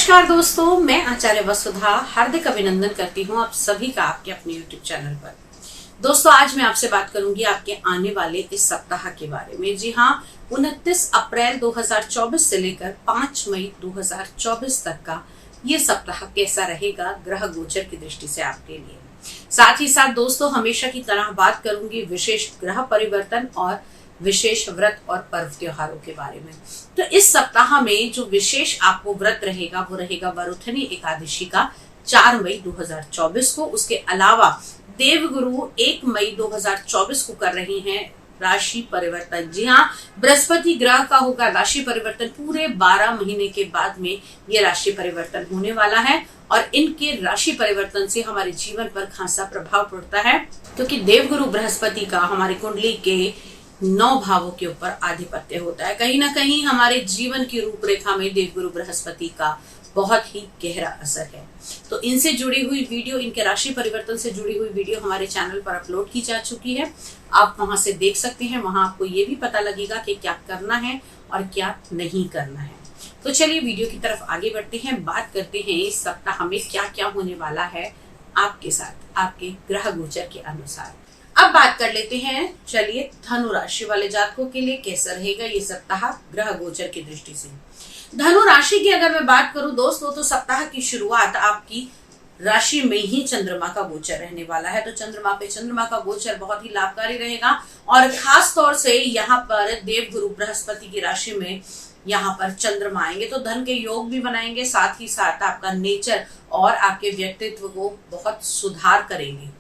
नमस्कार दोस्तों, मैं आचार्य वसुधा हार्दिक अभिनंदन करती हूँ आप सभी का आपके अपने YouTube चैनल पर। दोस्तों, आज मैं आपसे बात करूंगी आपके आने वाले इस सप्ताह के बारे में। जी हाँ, 29 अप्रैल 2024 से लेकर 5 मई 2024 तक का ये सप्ताह कैसा रहेगा ग्रह गोचर की दृष्टि से आपके लिए। साथ ही साथ दोस्तों, हमेशा की तरह बात करूंगी विशेष ग्रह परिवर्तन और विशेष व्रत और पर्व त्योहारों के बारे में। तो इस सप्ताह में जो विशेष आपको व्रत रहेगा वो रहेगा वरुथनी एकादशी का 4 मई 2024 को। उसके अलावा देवगुरु 1 मई 2024 को कर रही हैं राशि परिवर्तन। जी हाँ, बृहस्पति ग्रह का होगा राशि परिवर्तन। पूरे 12 महीने के बाद में ये राशि परिवर्तन होने वाला है और इनके राशि परिवर्तन से हमारे जीवन पर खासा प्रभाव पड़ता है, क्योंकि देवगुरु बृहस्पति का हमारी कुंडली के 9 भावों के ऊपर आधिपत्य होता है। कहीं ना कहीं हमारे जीवन की रूपरेखा में देवगुरु बृहस्पति का बहुत ही गहरा असर है। तो इनसे जुड़ी हुई वीडियो, इनके राशि परिवर्तन से जुड़ी हुई वीडियो हमारे चैनल पर अपलोड की जा चुकी है। आप वहां से देख सकते हैं। वहां आपको ये भी पता लगेगा कि क्या करना है और क्या नहीं करना है। तो चलिए वीडियो की तरफ आगे बढ़ते हैं। बात करते हैं इस सप्ताह में क्या क्या होने वाला है आपके साथ, आपके ग्रह गोचर के अनुसार। अब बात कर लेते हैं, चलिए, धनु राशि वाले जातकों के लिए कैसा रहेगा ये सप्ताह ग्रह गोचर की दृष्टि से। धनु राशि की अगर मैं बात करूं दोस्तों, तो सप्ताह की शुरुआत आपकी राशि में ही चंद्रमा का गोचर रहने वाला है। तो चंद्रमा का गोचर बहुत ही लाभकारी रहेगा और खास तौर से यहाँ पर देवगुरु बृहस्पति की राशि में यहाँ पर चंद्रमा आएंगे तो धन के योग भी बनाएंगे। साथ ही साथ आपका नेचर और आपके व्यक्तित्व को बहुत सुधार करेंगे।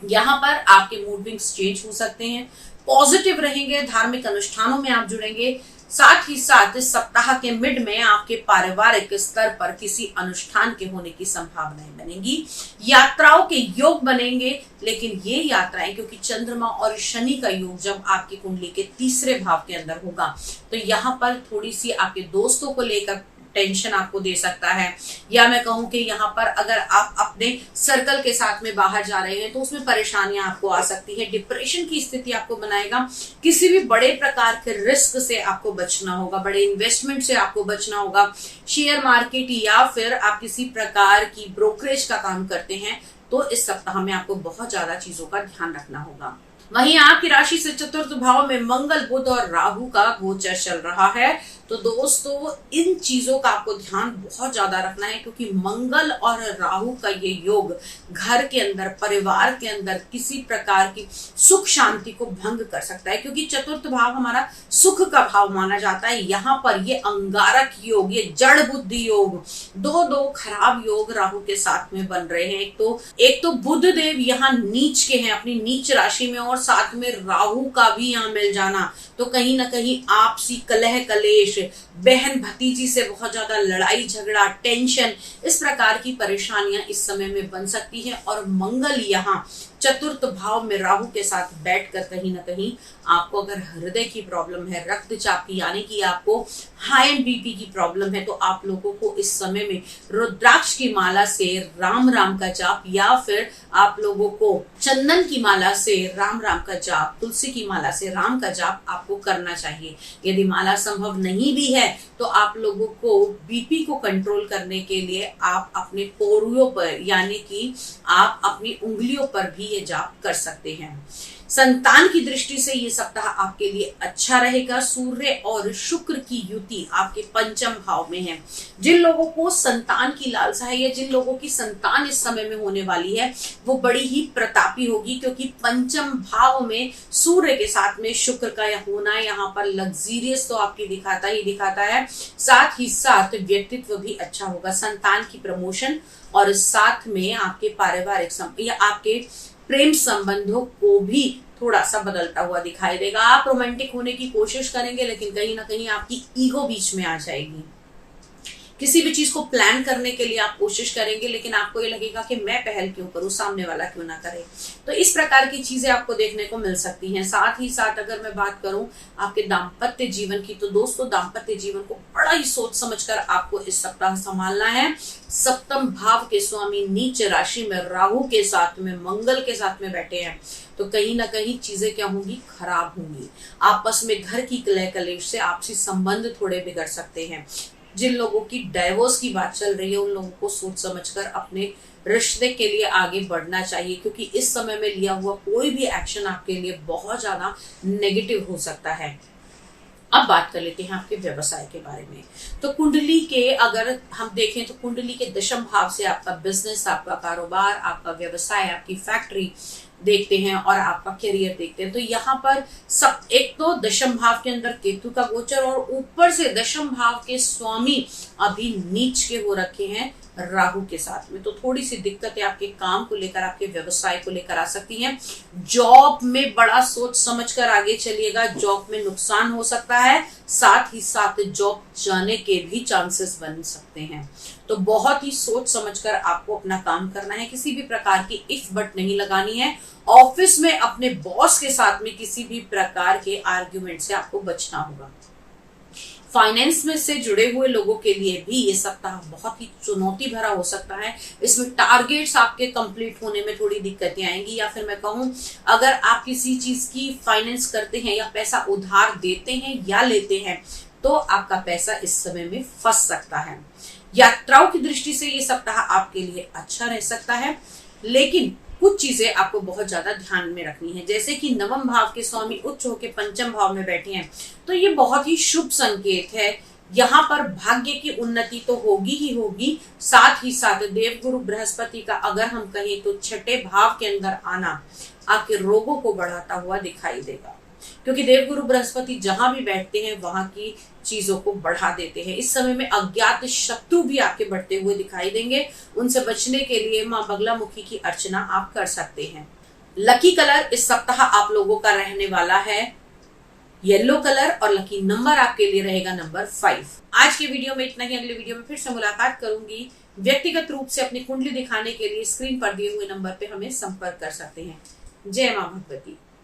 यहाँ पर आपके मूड विंग्स चेंज हो सकते हैं, पॉजिटिव रहेंगे, धार्मिक अनुष्ठानों में आप जुड़ेंगे। साथ ही साथ इस सप्ताह के मिड में आपके पारिवारिक स्तर पर किसी अनुष्ठान के होने की संभावनाएं बनेंगी। यात्राओं के योग बनेंगे, लेकिन ये यात्राएं क्योंकि चंद्रमा और शनि का योग जब आपकी कुंडली के तीसरे भाव के अंदर होगा तो यहाँ पर थोड़ी सी आपके दोस्तों को लेकर टेंशन आपको दे सकता है, या मैं कहूं कि यहाँ पर अगर आप अपने सर्कल के साथ में बाहर जा रहे हैं तो उसमें परेशानियां आपको आ सकती है। डिप्रेशन की स्थिति आपको बनाएगा। किसी भी बड़े प्रकार के रिस्क से आपको बचना होगा, बड़े इन्वेस्टमेंट से आपको बचना होगा। शेयर मार्केट या फिर आप किसी प्रकार की ब्रोकरेज का काम करते हैं तो इस सप्ताह में आपको बहुत ज्यादा चीजों का ध्यान रखना होगा। वहीं आपकी राशि से चतुर्थ भाव में मंगल, बुध और राहु का गोचर चल रहा है। तो दोस्तों, इन चीजों का आपको ध्यान बहुत ज्यादा रखना है, क्योंकि मंगल और राहु का ये योग घर के अंदर, परिवार के अंदर किसी प्रकार की सुख शांति को भंग कर सकता है, क्योंकि चतुर्थ भाव हमारा सुख का भाव माना जाता है। यहाँ पर ये अंगारक योग, ये जड़ बुद्धि योग, दो खराब योग राहु के साथ में बन रहे हैं। एक तो बुध देव यहाँ नीच के हैं अपनी नीच राशि में, और साथ में राहु का भी यहाँ मिल जाना, तो कहीं ना कहीं आपसी कलह कलेश, बहन भतीजी से बहुत ज्यादा लड़ाई झगड़ा, टेंशन, इस प्रकार की परेशानियां इस समय में बन सकती हैं। और मंगल यहाँ चतुर्थ भाव में राहु के साथ बैठकर कहीं ना कहीं आपको अगर हृदय की प्रॉब्लम है, रक्तचाप की यानी कि आपको हाई एंड बीपी की प्रॉब्लम है, तो आप लोगों को इस समय में रुद्राक्ष की माला से राम राम का जाप, या फिर आप लोगों को चंदन की माला से राम राम का जाप, तुलसी की माला से राम का जाप आपको करना चाहिए। यदि माला संभव नहीं भी है तो आप लोगों को बीपी को कंट्रोल करने के लिए आप अपने पोरियों पर यानी कि आप अपनी उंगलियों पर भी ये जाप कर सकते हैं। संतान की दृष्टि से ये सप्ताह आपके लिए अच्छा रहेगा। सूर्य और शुक्र की युति आपके पंचम भाव में है। जिन लोगों को संतान की लालसा है या जिन लोगों की संतान इस समय में होने वाली है वो बड़ी ही प्रतापी होगी, क्योंकि पंचम भाव में सूर्य के साथ में शुक्र का होना यहाँ पर लग्जीरियस तो आपकी दिखाता है। साथ ही साथ व्यक्तित्व भी अच्छा होगा, संतान की प्रमोशन, और साथ में आपके पारिवारिक या आपके प्रेम संबंधों को भी थोड़ा सा बदलता हुआ दिखाई देगा। आप रोमांटिक होने की कोशिश करेंगे, लेकिन कहीं ना कहीं आपकी ईगो बीच में आ जाएगी। किसी भी चीज को प्लान करने के लिए आप कोशिश करेंगे, लेकिन आपको ये लगेगा कि मैं पहल क्यों करूं, सामने वाला क्यों ना करे। तो इस प्रकार की चीजें आपको देखने को मिल सकती हैं। साथ ही साथ अगर मैं बात करूं आपके दाम्पत्य जीवन की, तो दोस्तों दाम्पत्य जीवन को बड़ा ही सोच समझकर आपको इस सप्ताह संभालना है। सप्तम भाव के स्वामी नीच राशि में राहु के साथ में, मंगल के साथ में बैठे हैं, तो कहीं ना कहीं चीजें क्या होंगी, खराब होंगी। आपस में घर की कलह कलेश से आपसी संबंध थोड़े बिगड़ सकते हैं। जिन लोगों की डाइवोर्स की बात चल रही है उन लोगों को सोच समझकर अपने रिश्ते के लिए आगे बढ़ना चाहिए, क्योंकि इस समय में लिया हुआ कोई भी एक्शन आपके लिए बहुत ज्यादा नेगेटिव हो सकता है। अब बात कर लेते हैं आपके व्यवसाय के बारे में। तो कुंडली के अगर हम देखें तो कुंडली के दशम भाव से आपका बिजनेस, आपका कारोबार, आपका व्यवसाय, आपकी फैक्ट्री देखते हैं और आपका करियर देखते हैं। तो यहाँ पर सब एक तो दशम भाव के अंदर केतु का गोचर और ऊपर से दशम भाव के स्वामी अभी नीच के हो रखे हैं राहु के साथ में। तो थोड़ी सी दिक्कतें आपके काम को लेकर, आपके व्यवसाय को लेकर आ सकती हैं। जॉब में बड़ा सोच समझकर आगे चलिएगा, जॉब में नुकसान हो सकता है, साथ ही साथ जॉब जाने के भी चांसेस बन सकते हैं। तो बहुत ही सोच समझकर आपको अपना काम करना है, किसी भी प्रकार की इफ बट नहीं लगानी है। ऑफिस में अपने बॉस के साथ में किसी भी प्रकार के आर्ग्यूमेंट से आपको बचना होगा। फाइनेंस में से जुड़े हुए लोगों के लिए भी ये सप्ताह बहुत ही चुनौती भरा हो सकता है। इसमें टारगेट्स आपके कंप्लीट होने में थोड़ी दिक्कतें आएंगी, या फिर मैं कहूं अगर आप किसी चीज की फाइनेंस करते हैं या पैसा उधार देते हैं या लेते हैं तो आपका पैसा इस समय में फंस सकता है। यात्राओं की दृष्टि से ये सप्ताह आपके लिए अच्छा रह सकता है, लेकिन कुछ चीजें आपको बहुत ज्यादा ध्यान में रखनी है। जैसे कि नवम भाव के स्वामी उच्च होकर पंचम भाव में बैठे हैं, तो ये बहुत ही शुभ संकेत है। यहाँ पर भाग्य की उन्नति तो होगी ही होगी, साथ ही साथ देवगुरु बृहस्पति का अगर हम कहें तो छठे भाव के अंदर आना आपके रोगों को बढ़ाता हुआ दिखाई देगा, क्योंकि देवगुरु बृहस्पति जहां भी बैठते हैं वहां की चीजों को बढ़ा देते हैं। इस समय में अज्ञात शत्रु भी आपके बढ़ते हुए दिखाई देंगे, उनसे बचने के लिए मां बगलामुखी की अर्चना आप कर सकते हैं। लकी कलर इस सप्ताह आप लोगों का रहने वाला है येलो कलर और लकी नंबर आपके लिए रहेगा नंबर 5। आज के वीडियो में इतना ही। अगले वीडियो में फिर से मुलाकात करूंगी। व्यक्तिगत रूप से अपनी कुंडली दिखाने के लिए स्क्रीन पर दिए हुए नंबर पे हमें संपर्क कर सकते हैं। जय मां भगवती।